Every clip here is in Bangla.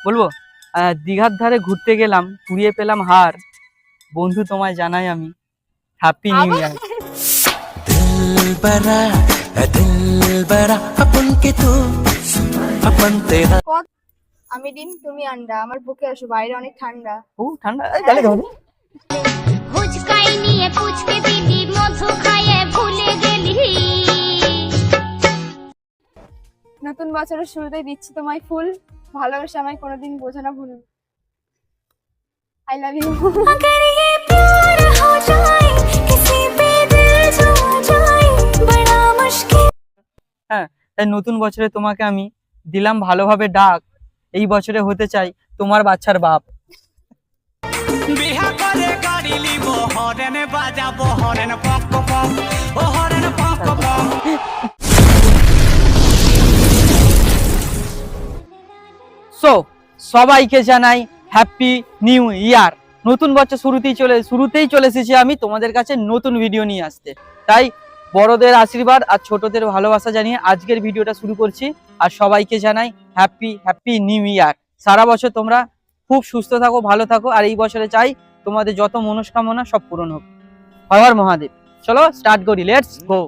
বলবো দীঘার ধারে ঘুরতে গেলাম, কুড়িয়ে পেলাম হার, বন্ধু তোমায় জানাই আমি হ্যাপি নিউ ইয়ার। আমি ডিম তুমি আন্ডা, আমার বুকে আসো, বাইরে অনেক ঠান্ডা। ও ঠান্ডা গালে গালে। ফুচকাই নিয়ে পুচকে দিলি, মধু খাইয়ে ভুলে গেলি। নতুন বছরের শুরুতেই দিচ্ছি তোমায় ফুল, ভালোবাসা আমায় কোনোদিন বোঝো না ভুল। I love you. अगर ये प्यार हो जाए किसी पे दिल जो जाए बड़ा मुश्किल। হ্যাঁ, তাই নতুন বছরে তোমাকে আমি দিলাম ভালোভাবে ডাক, এই বছরে হতে চাই তোমার বাচ্চার বাপ। বিহা করে গাড়ি লিব, হরেন বাজাবো, হরেন পক পক, ও হরেন পক পক। সো সবাইকে জানাই হ্যাপি নিউ ইয়ার। নতুন বছর শুরুতেই চলে এসেছি আমি তোমাদের কাছে নতুন ভিডিও নিয়ে আসতে। তাই বড়দের আশীর্বাদ আর ছোটদের ভালোবাসা জানিয়ে আজকের ভিডিওটা শুরু করছি। আর সবাইকে জানাই হ্যাপি নিউ ইয়ার। সারা বছর তোমরা খুব সুস্থ থাকো, ভালো থাকো, আর এই বছরে চাই তোমাদের যত মনস্কামনা সব পূরণ হোক। হর হর মহাদেব। চলো স্টার্ট করি, লেটস গো।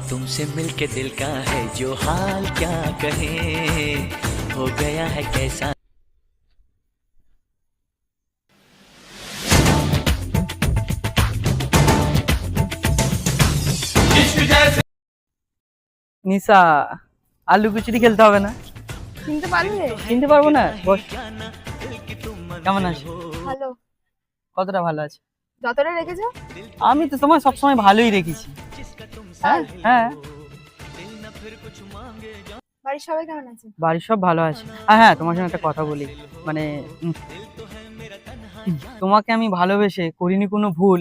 तुमसे मिलके दिल का है जो हाल क्या कहे, हो गया है कैसा। নিশা, আলু কুচুরি খেলতে হবে না? চিনতে পারলে? চিনতে পারবো না? বস। কেমন আছো? ভালো। কতটা ভালো আছে? যতটা রেখেছো। আমি তো তোমার সবসময় ভালোই রেখেছি। হ্যাঁ হ্যাঁ, বাড়ির সবাই কেমন আছে? বাড়ির সব ভালো আছে। আর হ্যাঁ, তোমার সঙ্গে একটা কথা বলি, মানে তোমাকে আমি ভালোবেসে করিনি কোনো ভুল,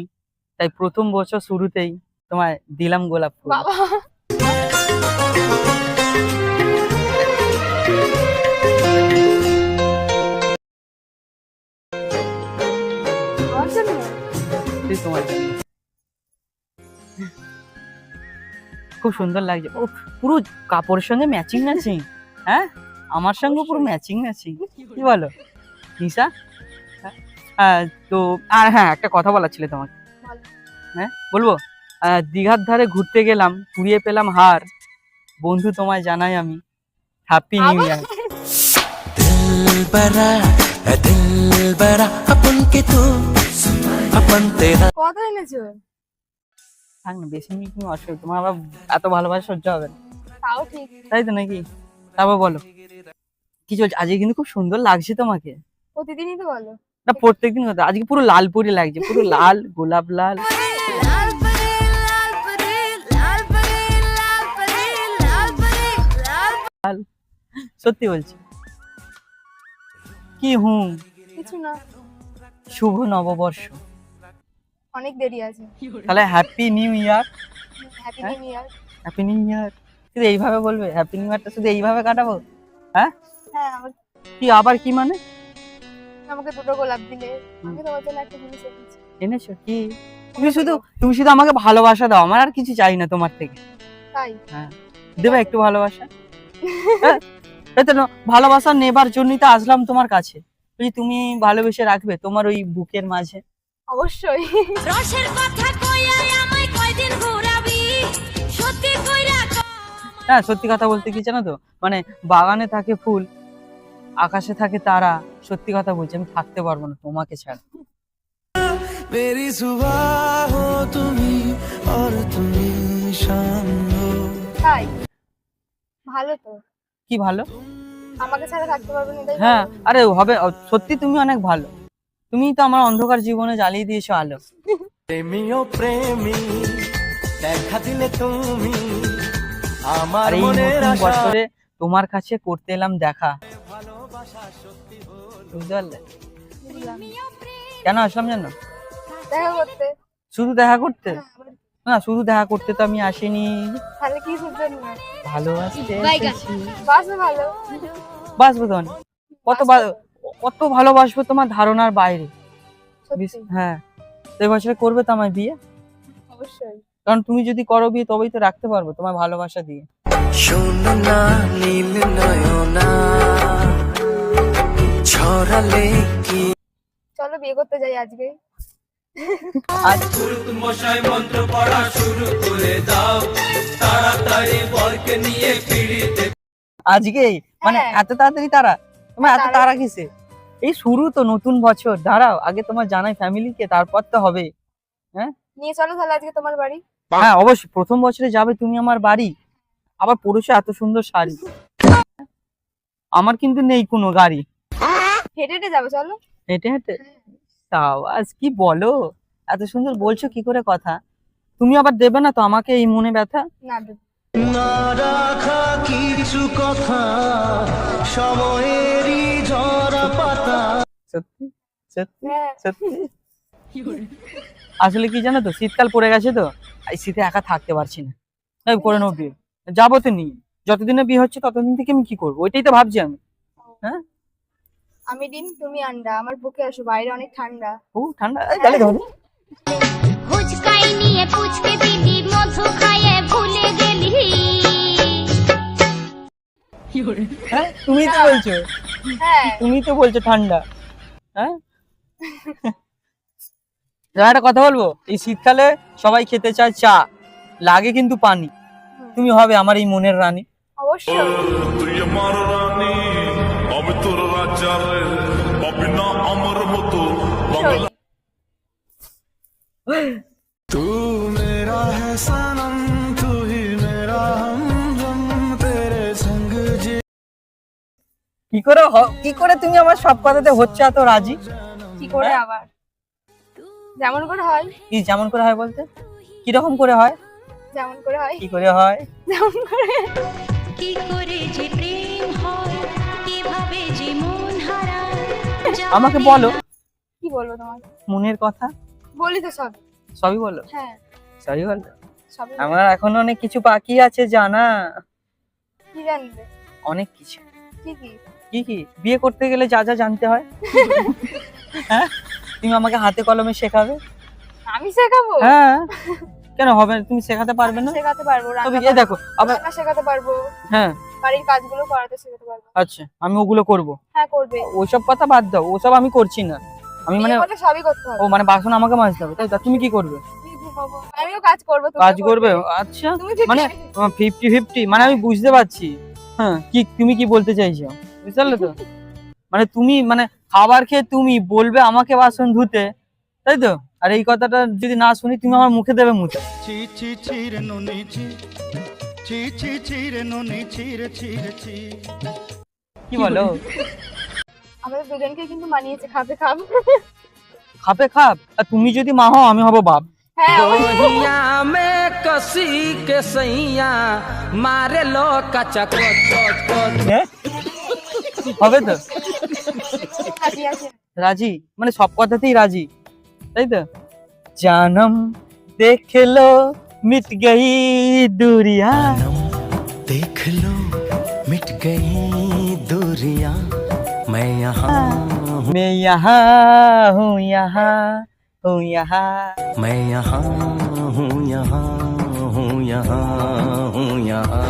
তাই প্রথম বছর শুরুতেই তোমায় দিলাম গোলাপ ফুল। বাবা, আমার জন্য? এই তোমার জন্য। খুব সুন্দর লাগছে। ও পুরো কাপড়ের সঙ্গে ম্যাচিং ম্যাচিং। হ্যাঁ, আমার সঙ্গে পুরো ম্যাচিং ম্যাচিং। কি বলো নিশা? হ্যাঁ, তো আর হ্যাঁ, একটা কথা বলার ছিল তোমাকে। বলো। হ্যাঁ বলবো দীঘার ধারে ঘুরতে গেলাম, কুড়িয়ে পেলাম হার, বন্ধু তোমায় জানাই আমি হ্যাপি নিউ ইয়ার। কত এনেছো? থাক না, বেশি নিয়ে কোনো অসুবিধা, তোমার আবার এত ভালোবাসা সহ্য হবে না, তাও ঠিক। তাই তো নাকি? তারপর বলো কি চলছে? আজকে কিন্তু খুব সুন্দর লাগছে তোমাকে। প্রতিদিনই তো বলো। না প্রত্যেকদিন কথা, আজকে পুরো লাল পরি লাগছে, পুরো লাল, গোলাপ লাল। लाल परे लाल परे लाल परे लाल परे लाल परे लाल। সত্যি বলছি। কি কিছু না, শুভ নববর্ষ। অনেক দেরি আছে। তাহলে হ্যাপি নিউ ইয়ার। হ্যাপি হ্যাঁ? New year. Happy new year শুধু এইভাবে বলবে? হ্যাপি নিউ ইয়ারটা শুধু এইভাবে কাটাবো? হ্যাঁ, হ্যাঁ, কি আবার কি মানে? আমাকে দুটো গোলাপ দিলে, আমি তোমার জন্য একটা জিনিস এনেছি। এনেছো কি? তুমি শুধু আমাকে ভালোবাসা দাও, আমার আর কিছু চাই না তোমার থেকে। তাই? হ্যাঁ, দেবে একটু ভালোবাসা। হ্যাঁ, এই তো ভালোবাসা নেবার জন্যই তো আসলাম তোমার কাছে। যদি তুমি ভালোবেসে রাখবে তোমার ওই বুকের মাঝে। অবশ্যই। রসের কথা কইয়া আমায় কয়দিন ঘোরাবি, সত্যি কইরা হ্যাঁ, সত্যি কথা বলতে কি জানো তো, মানে বাগানে থাকে ফুল, আকাশে থাকে তারা, সত্যি কথা বলছি আমি থাকতে পারবো না তোমাকে ছাড়া। मेरी सुबह हो तुम्ही और तुम्ही शाम हो। তাই? ভালো তো। কি ভালো? আমাকে ছাড়া থাকতে পারবে না, তাই? হ্যাঁ, আরে হবে, সত্যি তুমি অনেক ভালো। তুমি তো আমার অন্ধকার জীবনে জ্বালিয়ে দিয়েছো আলো। প্রেমী ও প্রেমী দেখা দিলে তুমি আমার আর এই মনের নতুন আশা। বছরে তোমার কাছে করতে এলাম দেখা, বুঝতে পারলে? কেন আসলাম জানো? দেখা করতে। শুধু দেখা করতে? হ্যাঁ, আবার- না, শুধু দেখা করতে তো আমি আসিনি, তাহলে কি জন্য? ভালোবাসতে বাইগা। এসেছি। বাসও ভালো। বাসবো তো অনেক। কত ভালোবাসবো তোমার ধারণার বাইরে। সত্যি। হ্যাঁ, তো এই বছরে করবে তো আমার বিয়ে? অবশ্যই। কারণ তুমি যদি করো বিয়ে তবেই তো রাখতে পারবো তোমার ভালোবাসা দিয়ে। শোন না নীল নয়না ছড়ালে কি চলো বিয়ে করতে যাই আজকে। আজ মশাই মন্ত্র পড়া শুরু করে দাও, তাড়াতাড়ি বরকে নিয়ে ফিরিতে। আজকেই মানে হ্যাঁ। এত তাড়াতাড়ি তারা তোমার এত তাড়া- তারা কিসে? এই শুরু তো নতুন বছর, দাঁড়াও আগে তোমার জানাই ফ্যামিলিকে, তারপর তো হবে। নিয়ে চলো তাহলে আজকে তোমার বাড়ি। হ্যাঁ অবশ্যই, প্রথম বছরে যাবে তুমি আমার বাড়ি, আবার পুরুষে এত সুন্দর শাড়ি। আমার কিন্তু নেই কোনো গাড়ি, হেঁটে হেঁটে যাবো চলো। হেঁটে হেঁটে। তাও আজ কি বলো, এত সুন্দর বলছো কি করে কথা। তুমি আবার দেবে না তো আমাকে এই মনে ব্যথা? না দেবো। না রাখা কিছু কথা সময়েরই ঝরা পাতা। সত্যি সত্যি হ্যাঁ। সত্যি। আসলে কি জানো তো, শীতকাল পড়ে গেছে তো, এই শীতে একা থাকতে পারছি না, তাই করে নেবো বিয়ে। যাবো তো নিয়ে, যতদিনে বিয়ে হচ্ছে ততদিন থেকে আমি কি করবো ওইটাই তো ভাবছি আমি। আমি ডিম তুমি আন্ডা, আমার বুকে আসো, বাইরে অনেক ঠান্ডা। ও ঠান্ডা, এই গালে ধরো। ফুচকাই নিয়ে পুচকে দিদি মধু খাইয়ে ভুলে গেলি। হ্যাঁ তুমি তো বলছো, হ্যাঁ। তুমি তো বলছো ঠান্ডা। হ্যাঁ এবার একটা কথা বলবো, এই শীতকালে সবাই খেতে চায় চা, লাগে কিন্তু পানি। তুমি হবে আমার এই মনের রানী। অবশ্যই। তুই আমার রানী, আমি তোর রাজা রে, পাবি না আমার মতো বাংলা। तू मेरा है सनम, तू ही मेरा हमदम, तेरे संग जी। কি করে তুমি আমার সব কথাতে হচ্ছে এত রাজি? কি করে হ্যাঁ? আবার যেমন করে হয়। কি যেমন করে হয় বলতে? কিরকম করে হয়? যেমন করে হয়। কি করে হয়? যেমন করে। কি করে যে প্রেম হয়, কিভাবে যে মন হারায়। আমাকে বলো কি বলবো তোমাকে? মনের কথা, বলি তো সব। সবই বলো। হ্যাঁ সবই বলো। সবই বলি। আমার এখনো অনেক কিছু বাকি আছে জানা, কি জানবে? অনেক কিছু। কি কি? কি কি? বিয়ে করতে গেলে যা যা জানতে হয়। হ্যাঁ তুমি আমাকে হাতে কলমে শেখাবে। আমি শেখাবো? হ্যাঁ কেন হবে না? তুমি শেখাতে পারবে না? শেখাতে পারবো, তবে রান্না এই দেখো আবার। রান্না শেখাতে পারবো, হ্যাঁ বাড়ির কাজগুলো করাতে শেখাতে পারবো। আচ্ছা আমি ওগুলো করব। হ্যাঁ করবে। ওইসব কথা বাদ দাও, ওসব আমি করছি না। আমি মানে বিয়ে করলে সবই করতে হবে। ও মানে বাসন আমাকে মাজতে হবে তাই তো? তুমি কি করবে? তুমি ঘুমাবো, আমিও কাজ করবো। তুমিও কাজ করবে? আচ্ছা তুমি 50-50 মানে 50-50 মানে আমি বুঝতে পারছি। হ্যাঁ কি তুমি কি বলতে চাইছো বুঝতে পারলে তো? মানে তুমি মানে খাবার খেয়ে তুমি বলবে আমাকে বাসন ধুতে, তাই তো? আর এই কথাটা যদি না শুনি তুমি আমার মুখে দেবে মুখে। ছি ছি ছি রে নুনি ছি, ছি ছি ছি রে নুনি ছি রে ছি রে ছি। কি বলো? আমাদের দুজনকে কিন্তু মানিয়েছে, খাবে খাব। খাপে খাপ। আর তুমি যদি মা হও আমি হব বাপ। হ্যাঁ অবশ্যই। দহিয়া মে কসি কে সইয়া মারে লো কাচা কচ কচ কচ। হ্যাঁ? হবে তো? রাজি আছে। রাজি মানে সব কথাতেই রাজি, তাই তো? জানম দেখ লো মিট গই दूरियां, देख लो मिट गई दूरियां, मैं यहाँ हूँ, मैं यहाँ हूँ, यहाँ हूँ, यहाँ। मैं यहाँ हूँ, यहाँ हूँ, यहाँ हूँ, यहाँ।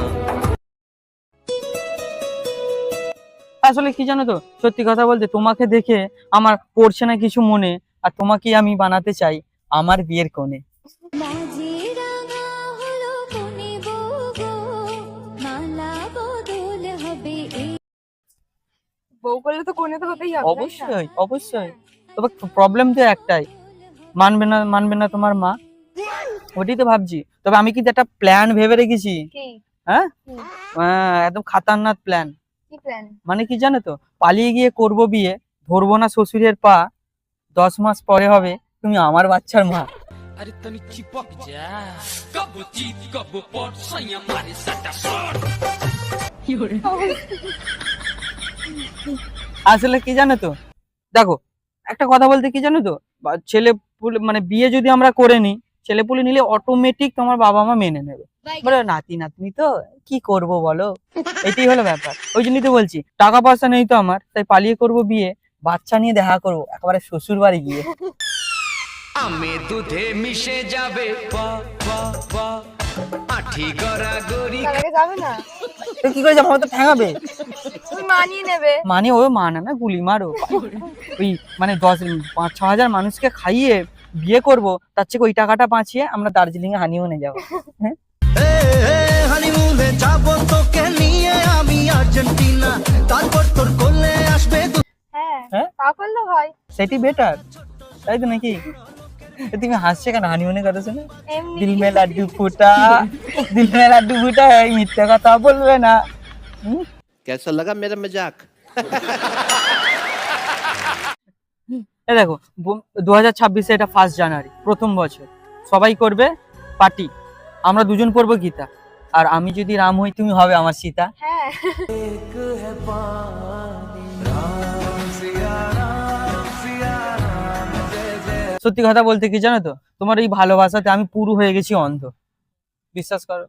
আসলে কি জানো তো, সত্যি কথা বলতে তোমাকে দেখে আমার পড়ছে না কিছু মনে, আর তোমাকেই আমি বানাতে চাই আমার বিয়ের কোণে। মাঝে রাঙা হলো কোনে গো গো, মালা বদল হবে এই। বউ করলে তো কোনে তো হতেই হবে, তাই না? অবশ্যই অবশ্যই। তবে প্রবলেম তো একটাই, মানবে না তোমার মা, ওটাই তো ভাবছি। তবে আমি কিন্তু একটা প্ল্যান ভেবে রেখেছি। কি? হ্যাঁ হুম। একদম খাতারনাক প্ল্যান। কি প্ল্যান? মানে কি জানো তো, পালিয়ে গিয়ে করব বিয়ে, ধরবো না শ্বশুরের পা, 10 মাস পরে হবে তুমি আমার বাচ্চার মা। अरे तनी चिपक जा, कब जीत कब पट सैया मारे सटा शॉट। আসলে কি জানো তো, দেখো একটা কথা বলতে কি জানো তো, ছেলে মানে বিয়ে যদি আমরা করে নিই, ছেলে পুলে নিলে অটোমেটিক তোমার বাবা মা মেনে নেবে। বলে নাতি নাতনি তো কি করব বলো, এটাই হলো ব্যাপার। ওই জন্যই তো বলছি টাকা পয়সা নেই তো আমার, তাই পালিয়ে করব বিয়ে, বাচ্চা নিয়ে দেখা করব একেবারে শ্বশুর বাড়ি গিয়ে। আমে দুধে মিশে যাবে আঠি গড়া গড়ি। তার আগে যাবে না? তো কি করে যাবো, আমার তো ঠ্যাঙাবে। তুমি মানিয়ে নেবে। মানে ও মানা না, গুলি মারো। ওই মানে 5-6 হাজার মানুষকে খাইয়ে বিয়ে করব, তার থেকে ওই টাকাটা বাঁচিয়ে আমরা দার্জিলিং এ হানিমুনে যাবো। হ্যাঁ হানিমুনে যাব তোকে নিয়ে আমি আর্জেন্টিনা, তারপর তোর কোলে আসবে। হ্যাঁ হ্যাঁ? তা করলে হয়। সেটি বেটার, তাই তো নাকি? তুমি হাসছে কেন? হানিমুনে করেছো না? এমনি দিল মে লাড্ডু ফুটা, দিল মে লাড্ডু ফুটা, এই মিথ্যে কথা বলবে না। कैसा लगा मेरा मजाक? এই দেখো 2026-এ এটা 1 জানুয়ারি, প্রথম বছর, সবাই করবে পার্টি। আমরা দুজন পড়বো গীতা, আর আমি যদি রাম হই তুমি হবে আমার সীতা। হ্যাঁ সত্যি কথা বলতে কি জানো তো, তোমার এই ভালোবাসাতে আমি পুরো হয়ে গেছি অন্ধ, বিশ্বাস করো।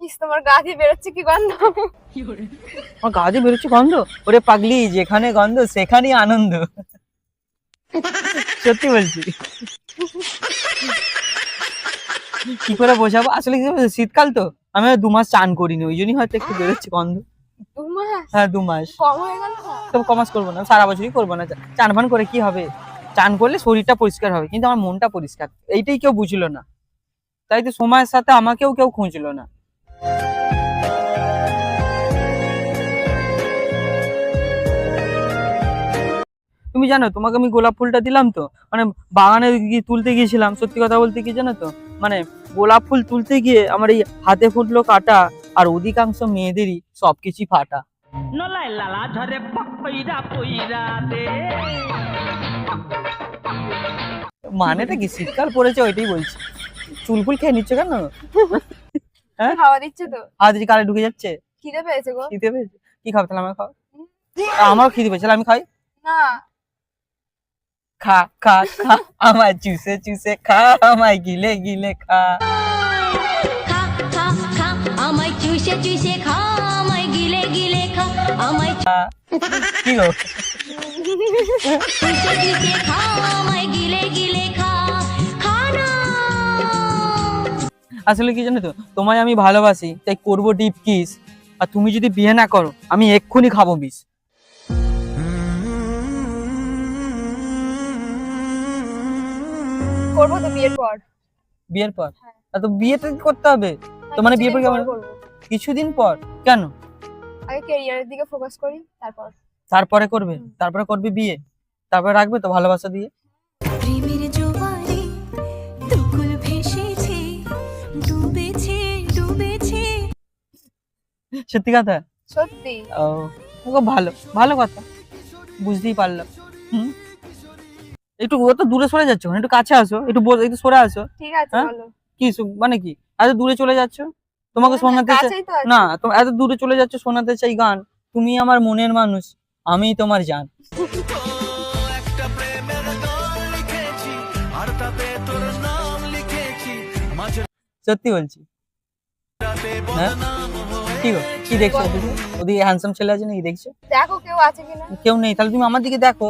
ইস, তোমার গা দিয়ে বেরোচ্ছে কি গন্ধ! আমার গা দিয়ে বেরোচ্ছে গন্ধ? ওরে পাগলি, যেখানে গন্ধ সেখানেই আনন্দ। সত্যি বলছি। কি করে বোঝাবো আসলে, কি বলতো, শীতকাল তো, আমি 2 মাস চান করিনি, ওই জন্যই হয়তো একটু বেরোচ্ছে গন্ধ। 2 মাস? হ্যাঁ 2 মাস। কম হয়ে গেল না? তবে কমাস করবো না, সারা বছরই করবো না। চান ফান করে কি হবে? চান করলে শরীরটা পরিষ্কার হবে, কিন্তু আমার মনটা পরিষ্কার, এইটাই কেউ বুঝলো না। তাই তো সময়ের সাথে আমাকেও কেউ খুঁজলো না। তুমি জানো, তোমাকে আমি গোলাপ ফুলটা দিলাম তো, মানে বাগানে গিয়ে তুলতে গিয়েছিলাম, সত্যি কথা বলতে কি জানো তো, মানে গোলাপ ফুল তুলতে গিয়ে আমার এই হাতে ফুটলো কাটা, আর অধিকাংশ মেয়েদেরই সবকিছু ফাটা। মানেটা কি, শীতকাল পড়েছে ওইটাই বলছি। চুল ফুল খেয়ে নিচ্ছ কেন? হ্যাঁ? খাওয়া দিচ্ছে তো? হাত দিয়ে কালে ঢুকে যাচ্ছে। খিদে পেয়েছে গো। খিদে পেয়েছে? কি খাবে তাহলে? আমার খাও। আমারও খিদে পেয়েছে, আমি খাই। না খা খা খা, আমায় চুষে চুষে খা, আমায় গিলে গিলে খা। খা খা খা আমায় চুষে চুষে খা, আমায় গিলে গিলে খা, আমায় কি গো? চুষে চুষে খা, আমায় গিলে গিলে খা, খা না। আসলে কি জানো তো, তোমায় আমি ভালোবাসি, তাই করবো ডিপ কিস, আর তুমি যদি বিয়ে না করো আমি এক্ষুনি খাবো বিষ। করবো তো বিয়ের পর। বিয়ের পর? হ্যাঁ। আর তো বিয়েটা করতে হবে তো, মানে বিয়ের পর কিছুদিন কেমন? করবো। কিছুদিন পর? কেন? আগে ক্যারিয়ারের দিকে ফোকাস করি, তারপর। তারপরে করবে? তারপরে করবে বিয়ে, তারপরে রাখবে তো ভালোবাসা দিয়ে? প্রেমের জোয়ারে দুকুল ভেসেছে, ডুবেছে ডুবেছে। সত্যি কথা? সত্যি। ও খুব ভালো, ভালো কথা, বুঝতেই পারলাম। হুম, একটু ও তো দূরে সরে যাচ্ছ, একটু কাছে আসো, একটু সরে আসো। ঠিক আছে হ্যাঁ? বলো। কি মানে কি এত দূরে চলে যাচ্ছ? তোমাকে না, শোনাতে চাই কাছেই তো আছি। না, তো এত দূরে চলে যাচ্ছ, শোনাতে চাই গান, তুমি আমার মনের মানুষ, আমি তোমার জান। একটা প্রেমের গান লিখেছি, আর তাতে তোর নাম লিখেছি, মাঝে সত্যি বলছি। রাতে হ্যাঁ? বদনাম হয়ে। কি গো, কি দেখছো ওদিকে? ওদিকে হ্যান্ডসাম ছেলে আছে নাকি দেখছো? দেখো কেউ আছে কিনা। কেউ নেই, তাহলে তুমি আমার দিকে দেখো।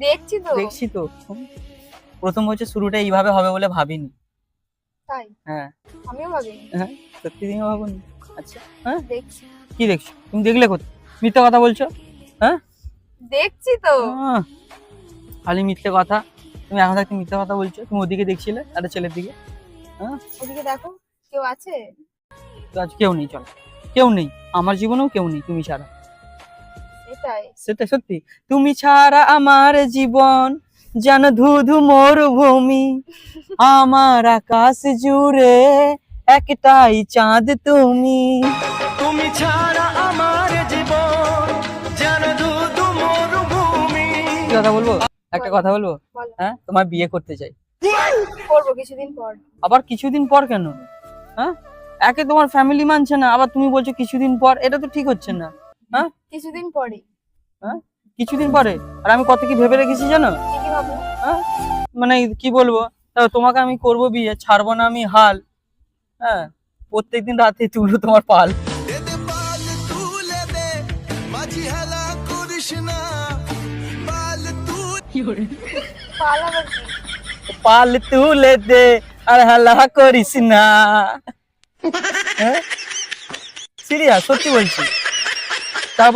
দেখছি তো। দেখছি তো। প্রথম বছর শুরুটা এইভাবে হবে বলে ভাবিনি। তাই? হ্যাঁ আমিও ভাবি। হ্যাঁ, সত্যি তুমি ভাবনি? আচ্ছা হ্যাঁ, দেখছি। কি দেখছো? তুমি দেখলে কোথায়? মিথ্যা কথা বলছো। হ্যাঁ, দেখছি তো। খালি মিথ্যে কথা। তুমি এখন থাকতে মিথ্যে কথা বলছো। তুমি ওদিকে দেখছিলে একটা ছেলের দিকে। হ্যাঁ, ওদিকে দেখো কেউ আছে। তো আজ কেউ নেই, চলো, কেউ নেই আমার জীবনেও, কেউ নেই তুমি ছাড়া। এটাই। সেটা সত্যি, তুমি ছাড়া আমার জীবন যেন ধুধু মরুভূমি, আমার আকাশ জুড়ে একটাই চাঁদ তুমি। তুমি ছাড়া আমার জীবন যেন ধুধু মরুভূমি। কি কথা বলবো? একটা কথা বলবো? বলো। হ্যাঁ, তোমার বিয়ে করতে চাই। করবো কিছুদিন পর। আবার কিছুদিন পর কেন? হ্যাঁ, একে তোমার ফ্যামিলি মানছে না, আবার তুমি বলছো কিছুদিন পর, এটা তো ঠিক হচ্ছে না। হ্যাঁ, কিছুদিন পরই। হ্যাঁ, কিছুদিন পরে? আর আমি কত কি ভেবে রেখেছি জানো? কি কি ভাবো? হ্যাঁ, মানে কি বলবো, তা তোমাকে আমি করবো বিয়ে, ছাড়বো না আমি হাল। হ্যাঁ, প্রত্যেকদিন রাতে তুলো তোমার পাল। দে পাল তুলে দে, মাঝি হেলা করিস না, পাল তুই। পাল আবার কি? পাল তুলে দে আর হাল্লা করিস না। সিরিয়াস সত্যি বলছি। তার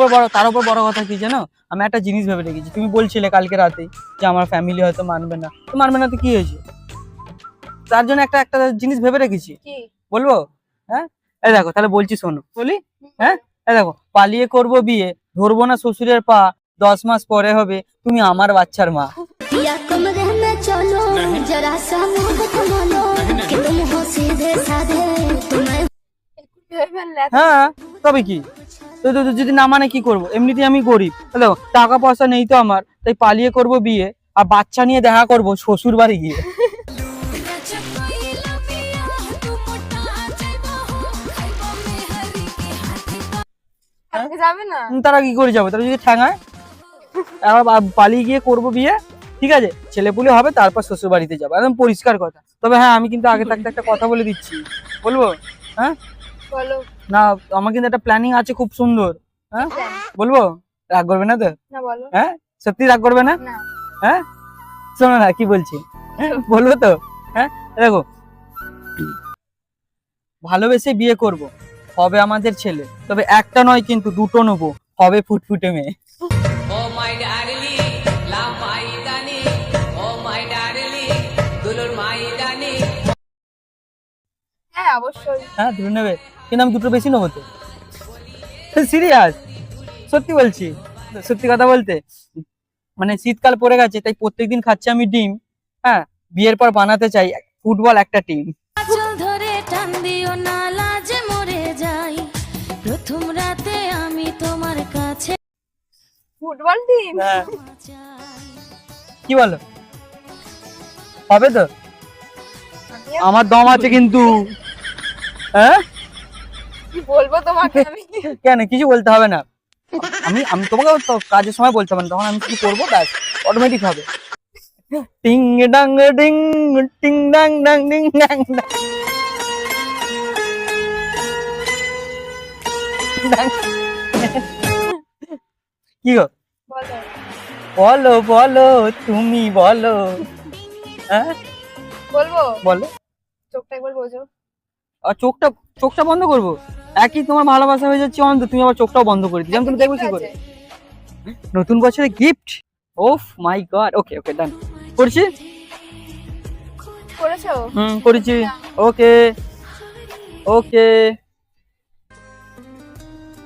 উপর বড় কথা কি জানো, আমি একটা জিনিস ভেবে রেখেছি। তুমি বলছিলে কালকে রাতে যে আমার ফ্যামিলি হয়তো মানবে না, তো মানবে না তো কি হয়েছে, তার জন্য একটা জিনিস ভেবে রেখেছি। কি বলবো? হ্যাঁ এই দেখো, তাহলে বলছি শোনো, বলি। হ্যাঁ এই দেখো, পালিয়ে করব বিয়ে, ধরবো না শ্বশুরের পা, 10 মাস পরে হবে তুমি আমার বাচ্চার মা। या कमरे में चलो जरा सा मुझे थमा लो कि तुम हो सीधे साधे तुम्हें একটু ভেবে ফেললে হ্যাঁ তবে কি, তো যদি না মানে কি করব, এমনিতেই আমি গরিব, দেখো টাকা পয়সা নেই তো আমার, তাই পালিয়ে করব বিয়ে আর বাচ্চা নিয়ে দেখা করব শ্বশুর বাড়ি গিয়ে। আজকে যাবে না? তারা কি করে যাবে, তারা যদি ঠ্যাঙায়, এবার পালিয়ে গিয়ে করব বিয়ে, ঠিক আছে, ছেলেপুলে হবে, তারপর শ্বশুর বাড়িতে যাবো, একদম পরিষ্কার কথা। তবে হ্যাঁ আমি কিন্তু আগে থাকতে একটা কথা বলে দিচ্ছি, বলবো? হ্যাঁ বলো। না, আমার কিন্তু একটা প্ল্যানিং আছে খুব সুন্দর। হ্যাঁ বলবো? রাগ করবে না তো? না বলো। হ্যাঁ সত্যি রাগ করবে না? না। হ্যাঁ শোনো না কি বলছি, হ্যাঁ বলবো তো? হ্যাঁ দেখো, ভালোবেসে বিয়ে করব, হবে আমাদের ছেলে, তবে একটা নয় কিন্তু দুটো নেবো, হবে ফুটফুটে মেয়ে। Oh my darling love my darling oh my darling দুলুর মাই ডার্লিং। হ্যাঁ অবশ্যই। হ্যাঁ দুটো নেবে, কিন্তু আমি দুটো বেশি নেবো তো। সিরিয়াস সত্যি বলছি, সত্যি কথা বলতে, মানে শীতকাল পড়ে গেছে, তাই প্রত্যেকদিন খাচ্ছি আমি ডিম। হ্যাঁ বিয়ের পর বানাতে চাই ফুটবল একটা টিম। চল ধরে টান দিও না লাজে মরে যাই প্রথম রাতে আমি তোমার কাছে ফুটবল টিম? হ্যাঁ কি বলো, হবে তো? আমার দম আছে কিন্তু। হ্যাঁ কি বলবো তোমাকে আমি? কেন কিছু বলতে হবে না, আমি আমি তোমাকে তো কাজের সময় বলতে হবে না, তখন আমি কিছু করবো, ব্যাস অটোমেটিক হবে। টিং ডাং ডিং টিং ডাং ডাং ডিং ডাং ডাং। কি গো, বলো। বলো বলো তুমি বলো। হ্যাঁ বলবো? বলো। চোখটা একবার বোঝো। আর চোখটা বন্ধ করবো? একই তোমার ভালোবাসা হয়ে যাচ্ছে অন্ত, তুমি আবার চোখটাও বন্ধ করে দিচ্ছ, তুমি দেখবো কি করে? নতুন বছরে গিফট, ওফ মাই গড। ওকে ওকে ডান, করছি। করেছো? করেছি। ওকে ওকে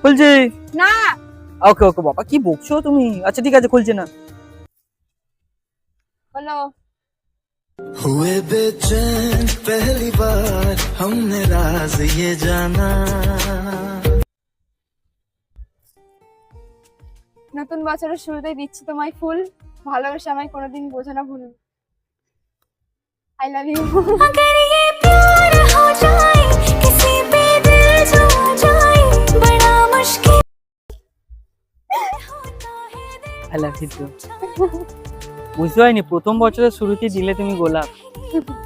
খুলছি। না। ওকে ওকে বাবা কি বকছো তুমি, আচ্ছা ঠিক আছে খুলছি না। বলো। हुए बेचैन पहली बार हमने राज ये जाना। নতুন বছরের শুরুতেই দিচ্ছি তোমায় ফুল, ভালোবাসা আমায় কোনোদিন বোঝো না ভুল। I love you. अगर ये प्यार हो जाए किसी पे दिल जो जाए बड़ा मुश्किल होता है दिल আই লাভ ইউ টু। বুঝতে পারিনি প্রথম বছরের শুরুতে দিলে তুমি গোলাপ,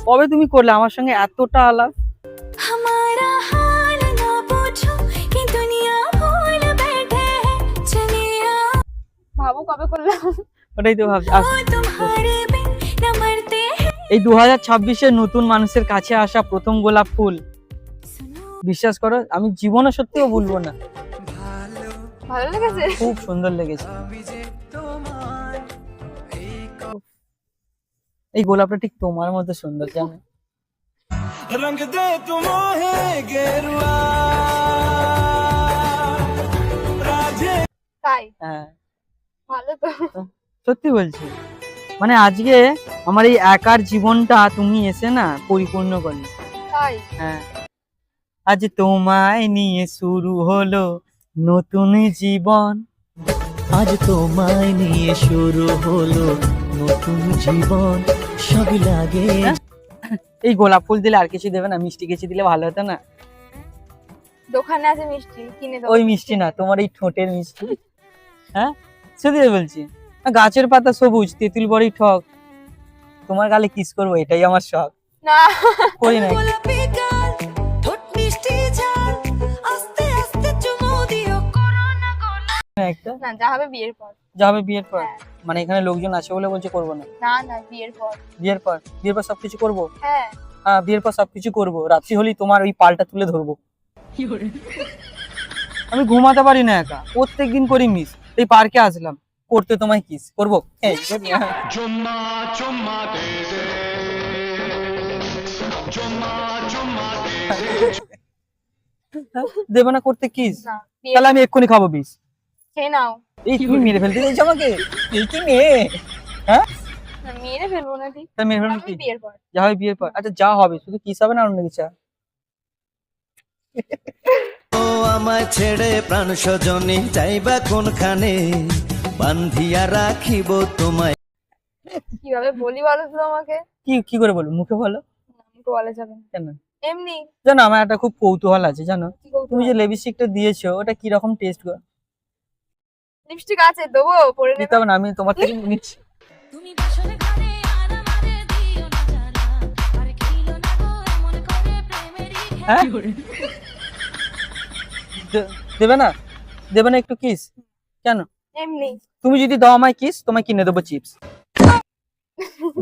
কবে তুমি করলে আমার সঙ্গে এতটা আলাপ? हमारा हाल ना पूछो कि दुनिया भूल बैठे है चलिए ভাবো কবে করলাম। ওটাই তো ভাবছি। आओ तुम्हारे बिन न मरते हैं এই 2026-এ নতুন মানুষের কাছে আসা প্রথম গোলাপ ফুল, বিশ্বাস করো আমি জীবনে সত্যিও ভুলবো না। ভালো লেগেছে? খুব সুন্দর লেগেছে। এই গোলাপটা ঠিক তোমার মতো সুন্দর, জানো? रंग दे तुम्हें गेरुआ राधे। তাই? হ্যাঁ ভালো তো। সত্যি বলছি, মানে আজকে আমার এই একার জীবনটা তুমি এসে না পরিপূর্ণ করলে। তাই? হ্যাঁ আজ তোমায় নিয়ে শুরু হলো নতুন জীবন, আজ তোমায় নিয়ে শুরু হলো নতুন জীবন, সবই লাগে। এই গোলাপ ফুল দিলে আর কিছু দেবে না, মিষ্টি কিছু দিলে ভালো হতো না? দোকানে আছে মিষ্টি, কিনে দাও। ওই মিষ্টি না, তোমার এই ঠোঁটের মিষ্টি। হ্যাঁ সত্যি বলছি, গাছের পাতা সবুজ তেঁতুল বড়ি ঠক, তোমার গালে কিস করবো এটাই আমার শখ। না। করি না গোলাপি গাল ঠোঁট মিষ্টি ঝাল আস্তে আস্তে চুমু দিও করোনা গোলা একটা। না, যা হবে বিয়ের পর। যা হবে বিয়ের পর? হ্যাঁ। মানে এখানে লোকজন আছে বলে বলছে করবো না? না না, বিয়ের পর। বিয়ের পর? বিয়ের পর সবকিছু করবো? হ্যাঁ। হ্যাঁ, বিয়ের পর সবকিছু করবো। রাত্রি হলেই তোমার ওই পালটা তুলে ধরবো। আমি ঘুমাতে পারি না একা, প্রত্যেকদিন করি মিস। এই পার্কে আসলাম, করতে তোমায় কিস করবো। এই, चुम्मा चुम्मा दे दे चुम्मा चुम्मा दे দেবে না করতে কিস? না, বিয়ের তাহলে আমি এক্ষুনি খাবো বিষ। খেয়ে নাও। এই তুমি মেরে ফেলতে চাইছো আমাকে? এই কি মেয়ে? হ্যাঁ, না, মেরে ফেলবো না ঠিক। তা মেরে ফেলবো আমি কি? বিয়ের পর। যা হবে বিয়ের পর। আচ্ছা, যা হবে শুধু কিস হবে না অন্য কিছু? ও আমায় ছেড়ে প্রাণ স্বজনে যাইবা কোনখানে, বান্ধিয়া রাখিব তোমায়। কিভাবে বলি বলো তো তোমাকে? কি কি করে বলবো? মুখে বলো। আমাকে বলা যাবে না। কেন? এমনি। জানো আমার একটা খুব কৌতূহল আছে, জানো কি কৌতূহল? তুমি যে লিপস্টিকটা দিয়েছো ওটা কি রকম টেস্ট গো? লিপস্টিক আছে, দেবো, পরে দিতে নেবে। হবে না, আমি তোমার থেকে নিচ্ছি। তুমি বাসর ঘরে আর আমারে দিও না জ্বালা, আর খেলো না গো এমন করে প্রেমেরই খেলা। হ্যাঁ? দেবে না? দেবে না একটু কিস? কেন? এমনি। তুমি যদি দাও আমায় কিস, তোমায় কিনে দেবো চিপস।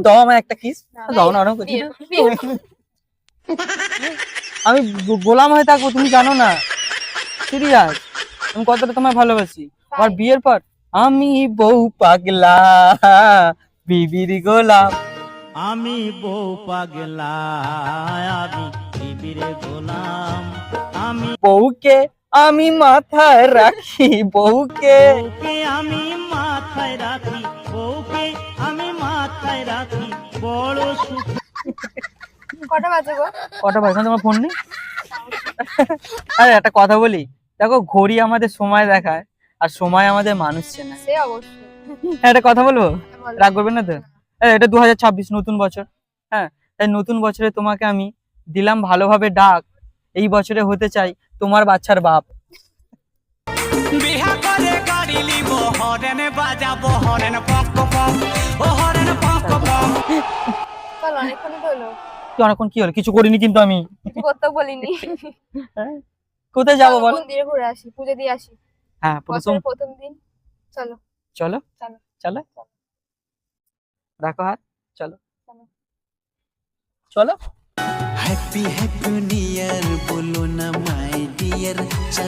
দাও আমায় একটা কিস। দাও না, ওরকম করছি না। বিয়ের পর। আমি গোলাম হয়ে থাকবো, তুমি জানো না। সিরিয়াস, আমি কতটা তোমায় ভালোবাসি। আর তাই? বিয়ের পর আমি বউ পাগলা, বিবির গোলাম। আমি বউ পাগলা, আমি বিবির গোলাম, আমি বউকে আমি মাথায় রাখি, বউকে। বউকে আমি মাথায় রাখি, বউকে আমি মাথায় রাখি, বড় সুখ। কটা বাজে গো? কটা বাজে? তোমার ফোন নেই? আরে একটা কথা বলি, দেখো ঘড়ি আমাদের সময় দেখায় আর সময় আমাদের মানুষ চেনে। সে অবশ্যই। একটা কথা বলবো, বলো। রাগ করবেন না তো? এটা 2026 নতুন বছর। হ্যাঁ, তাই নতুন বছরে তোমাকে আমি দিলাম ভালোভাবে ডাক। এই বছরে হতে চাই তোমার বাচ্চার বাপ। বিহা করে গাড়ি লিব, হরেন বাজাবো, হরেন পক পক, ও হরেন পক পক। চল, অনেকক্ষণই তো হলো। কি অনেকক্ষণ কি হলো? কিছু করিনি কিন্তু আমি। কিছু করতেও বলিনি। হ্যাঁ? কোথায় যাবো চলো, বলো? মন্দিরে ঘুরে আসি, পুজো দিয়ে আসি। হ্যাঁ, প্রথম। বছরের প্রথম দিন। চলো। চলো চলো। চলো, রাখো হাত। চলো চলো। চলো। হ্যাপি হ্যাপি নিউ ইয়ার বলো না মাই ডিয়ার।